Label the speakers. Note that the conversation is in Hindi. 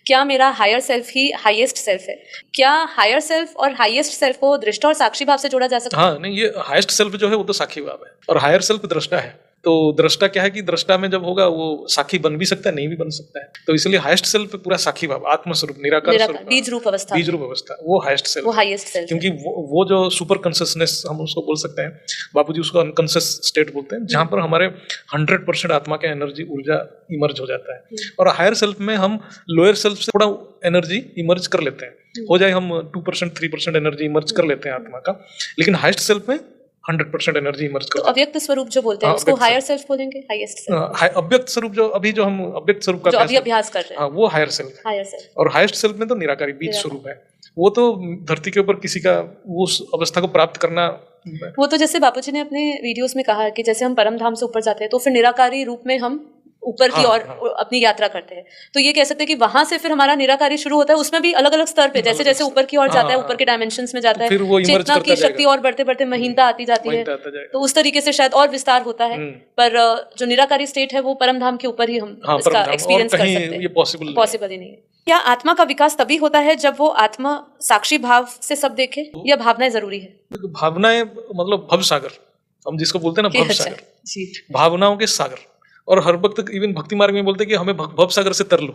Speaker 1: क्या मेरा हायर सेल्फ ही हाईएस्ट सेल्फ है? क्या हायर सेल्फ और हाईएस्ट सेल्फ को दृष्टा और साक्षी भाव से जोड़ा जा सकता है?
Speaker 2: हाँ, नहीं, ये हाईएस्ट सेल्फ जो है वो तो साक्षी भाव है और हायर सेल्फ दृष्टा है। तो दृष्टा क्या है कि दृष्टा में जब होगा वो साक्षी बन भी सकता है, नहीं भी बन सकता है। तो इसलिए हाईएस्ट सेल्फ पूरा साक्षी भाव, आत्मस्वरूप, निराकार स्वरूप,
Speaker 1: बीज रूप अवस्था,
Speaker 2: वो हाईएस्ट सेल्फ,
Speaker 1: वो हाईएस्ट सेल्फ।
Speaker 2: क्योंकि वो जो सुपर कॉन्शियसनेस हम उसको बोल सकते हैं, बापूजी उसको अनकॉन्शियस स्टेट बोलते हैं, जहां पर हमारे 100% आत्मा का एनर्जी, ऊर्जा इमर्ज हो जाता है। और हायर सेल्फ में हम लोअर सेल्फ से थोड़ा एनर्जी इमर्ज कर लेते हैं, हो जाए हम 2% 3% एनर्जी इमर्ज कर लेते हैं आत्मा का, लेकिन हाईएस्ट सेल्फ में 100% एनर्जी इमर्ज करते हैं।
Speaker 1: अव्यक्त स्वरूप जो बोलते हैं उसको हायर सेल्फ बोलेंगे, हाईएस्ट सेल्फ।
Speaker 2: अव्यक्त स्वरूप जो हम अव्यक्त स्वरूप का
Speaker 1: जो अभी अभ्यास कर रहे हैं,
Speaker 2: वो हायर सेल्फ। और हाईएस्ट सेल्फ में तो निराकारी बीज स्वरूप है, वो तो धरती के ऊपर किसी का उस अवस्था को प्राप्त करना,
Speaker 1: वो तो जैसे बापूजी ने अपने वीडियोस में कहा कि जैसे हम परम धाम से ऊपर जाते हैं तो फिर निराकारी रूप में हम ऊपर की ओर अपनी यात्रा करते हैं। तो ये कह सकते हैं कि वहां से फिर हमारा निराकारी शुरू होता है, उसमें भी अलग अलग स्तर पे, जैसे जैसे ऊपर की ओर जाता है, ऊपर के डायमेंशंस में जाता है, चेतना की शक्ति और बढ़ते बढ़ते महीनता आती जाती है, तो उस तरीके से शायद और विस्तार होता है। पर जो निराकारी स्टेट है वो परम धाम के ऊपर ही हम इसका एक्सपीरियंस कर सकते हैं, पॉसिबल ही नहीं है। क्या आत्मा का विकास तभी होता है जब वो आत्मा साक्षी भाव से सब देखे, या भावनाएं जरूरी है?
Speaker 2: भावनाएं मतलब भव सागर, हम जिसको बोलते हैं ना, भव सागर, भावनाओं के सागर। और हर वक्त इवन भक्ति मार्ग में बोलते हैं कि हमें भव सागर से तर लो।